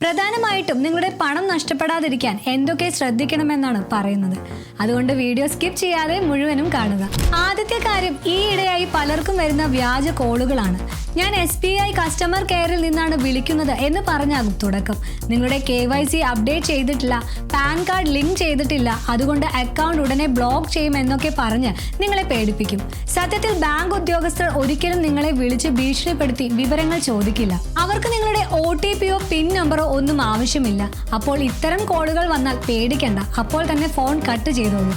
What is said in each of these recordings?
പ്രധാനമായിട്ടും നിങ്ങളുടെ പണം നഷ്ടപ്പെടാതിരിക്കാൻ എന്തൊക്കെ ശ്രദ്ധിക്കണമെന്നാണ് പറയുന്നത്. അതുകൊണ്ട് വീഡിയോ സ്കിപ്പ് ചെയ്യാതെ മുഴുവനും കാണുക. ആദ്യത്തെ കാര്യം, ഈയിടെയായി പലർക്കും വരുന്ന വ്യാജ കോളുകളാണ്. ഞാൻ SBI കസ്റ്റമർ കെയറിൽ നിന്നാണ് വിളിക്കുന്നത് എന്ന് പറഞ്ഞാകും തുടക്കം. നിങ്ങളുടെ KYC അപ്ഡേറ്റ് ചെയ്തിട്ടില്ല, പാൻ കാർഡ് ലിങ്ക് ചെയ്തിട്ടില്ല, അതുകൊണ്ട് അക്കൗണ്ട് ഉടനെ ബ്ലോക്ക് ചെയ്യും എന്നൊക്കെ പറഞ്ഞ് നിങ്ങളെ പേടിപ്പിക്കും. സത്യത്തിൽ ബാങ്ക് ഉദ്യോഗസ്ഥർ ഒരിക്കലും നിങ്ങളെ വിളിച്ച് ഭീഷണിപ്പെടുത്തി വിവരങ്ങൾ ചോദിക്കില്ല. അവർക്ക് നിങ്ങളുടെ OTPയോ പിൻ നമ്പറോ ഒന്നും ആവശ്യമില്ല. അപ്പോൾ ഇത്തരം കോളുകൾ വന്നാൽ പേടിക്കണ്ട, അപ്പോൾ തന്നെ ഫോൺ കട്ട് ചെയ്തോളൂ.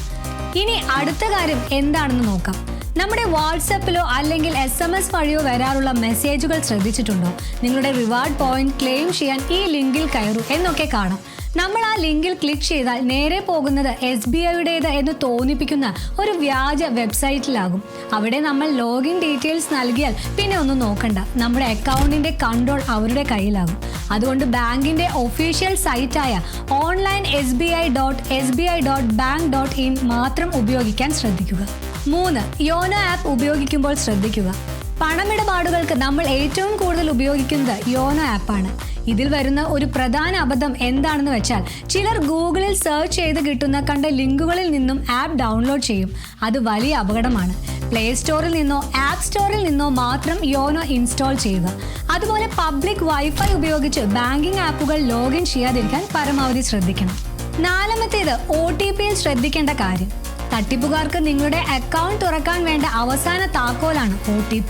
ഇനി അടുത്ത കാര്യം എന്താണെന്ന് നോക്കാം. നമ്മുടെ വാട്സാപ്പിലോ അല്ലെങ്കിൽ SMS വഴിയോ വരാറുള്ള മെസ്സേജുകൾ ശ്രദ്ധിച്ചിട്ടുണ്ടോ? നിങ്ങളുടെ റിവാർഡ് പോയിന്റ് ക്ലെയിം ചെയ്യാൻ ഈ ലിങ്കിൽ കയറൂ എന്നൊക്കെ കാണാം. നമ്മൾ ആ ലിങ്കിൽ ക്ലിക്ക് ചെയ്താൽ നേരെ പോകുന്നത് SBIയുടേത് എന്ന് തോന്നിപ്പിക്കുന്ന ഒരു വ്യാജ വെബ്സൈറ്റിലാകും. അവിടെ നമ്മൾ ലോഗിൻ ഡീറ്റെയിൽസ് നൽകിയാൽ പിന്നെ ഒന്നും നോക്കണ്ട, നമ്മുടെ അക്കൗണ്ടിന്റെ കൺട്രോൾ അവരുടെ കയ്യിലാകും. അതുകൊണ്ട് ബാങ്കിന്റെ ഒഫീഷ്യൽ സൈറ്റായ online.sbi.sbi.bank.in മാത്രം ഉപയോഗിക്കാൻ ശ്രദ്ധിക്കുക. 3. യോനോ ആപ്പ് ഉപയോഗിക്കുമ്പോൾ ശ്രദ്ധിക്കുക. പണമിടപാടുകൾക്ക് നമ്മൾ ഏറ്റവും കൂടുതൽ ഉപയോഗിക്കുന്നത് യോനോ ആപ്പാണ്. ഇതിൽ വരുന്ന ഒരു പ്രധാന അബദ്ധം എന്താണെന്ന് വെച്ചാൽ, ചിലർ ഗൂഗിളിൽ സെർച്ച് ചെയ്ത് കണ്ട ലിങ്കുകളിൽ നിന്നും ആപ്പ് ഡൗൺലോഡ് ചെയ്യും. അത് വലിയ അപകടമാണ്. പ്ലേ സ്റ്റോറിൽ നിന്നോ ആപ്പ് സ്റ്റോറിൽ നിന്നോ മാത്രം യോനോ ഇൻസ്റ്റാൾ ചെയ്യുക. അതുപോലെ പബ്ലിക് വൈഫൈ ഉപയോഗിച്ച് ബാങ്കിംഗ് ആപ്പുകൾ ലോഗിൻ ചെയ്യാതിരിക്കാൻ പരമാവധി ശ്രദ്ധിക്കണം. 4. OTPയിൽ ശ്രദ്ധിക്കേണ്ട കാര്യം. തട്ടിപ്പുകാർക്ക് നിങ്ങളുടെ അക്കൗണ്ട് തുറക്കാൻ വേണ്ട അവസാന താക്കോലാണ് OTP.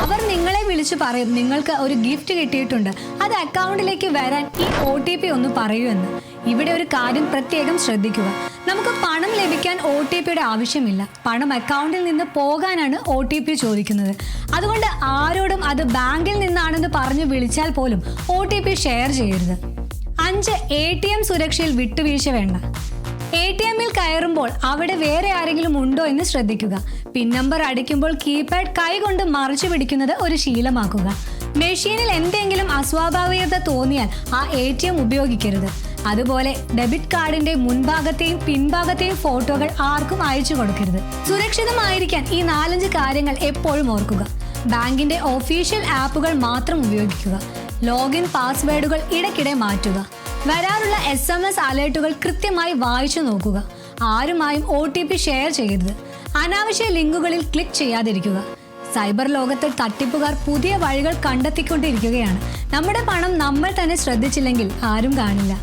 അവർ നിങ്ങളെ വിളിച്ചു പറയും നിങ്ങൾക്ക് ഒരു ഗിഫ്റ്റ് കിട്ടിയിട്ടുണ്ട്, അത് അക്കൗണ്ടിലേക്ക് വരാൻ ഈ OTP ഒന്ന് പറയൂ എന്ന്. ഇവിടെ ഒരു കാര്യം പ്രത്യേകം ശ്രദ്ധിക്കുക. നമുക്ക് പണം ലഭിക്കാൻ OTPയുടെ ആവശ്യമില്ല. പണം അക്കൗണ്ടിൽ നിന്ന് പോകാനാണ് OTP ചോദിക്കുന്നത്. അതുകൊണ്ട് ആരോടും അത് ബാങ്കിൽ നിന്നാണെന്ന് പറഞ്ഞ് വിളിച്ചാൽ പോലും OTP ഷെയർ ചെയ്യരുത്. 5. ATM സുരക്ഷയിൽ വിട്ടുവീഴ്ച വേണ്ട. ATMൽ കയറുമ്പോൾ അവിടെ വേറെ ആരെങ്കിലും ഉണ്ടോ എന്ന് ശ്രദ്ധിക്കുക. പിൻ നമ്പർ അടിക്കുമ്പോൾ കീപാഡ് കൈകൊണ്ട് മറിച്ചു പിടിക്കുന്നത് ഒരു ശീലമാക്കുക. മെഷീനിൽ എന്തെങ്കിലും അസ്വാഭാവികത തോന്നിയാൽ ആ ATM ഉപയോഗിക്കരുത്. അതുപോലെ ഡെബിറ്റ് കാർഡിന്റെ മുൻഭാഗത്തെയും പിൻഭാഗത്തെയും ഫോട്ടോകൾ ആർക്കും അയച്ചു കൊടുക്കരുത്. സുരക്ഷിതമായിരിക്കാൻ ഈ 4-5 കാര്യങ്ങൾ എപ്പോഴും ഓർക്കുക. ബാങ്കിന്റെ ഒഫീഷ്യൽ ആപ്പുകൾ മാത്രം ഉപയോഗിക്കുക. ലോഗിൻ പാസ്വേഡുകൾ ഇടയ്ക്കിടെ മാറ്റുക. വരാറുള്ള SMS അലേർട്ടുകൾ കൃത്യമായി വായിച്ചു നോക്കുക. ആരുമായും OTP ഷെയർ ചെയ്യരുത്. അനാവശ്യ ലിങ്കുകളിൽ ക്ലിക്ക് ചെയ്യാതിരിക്കുക. സൈബർ ലോകത്ത് തട്ടിപ്പുകാർ പുതിയ വഴികൾ കണ്ടെത്തിക്കൊണ്ടിരിക്കുകയാണ്. നമ്മുടെ പണം നമ്മൾ തന്നെ ശ്രദ്ധിച്ചില്ലെങ്കിൽ ആരും കാണില്ല.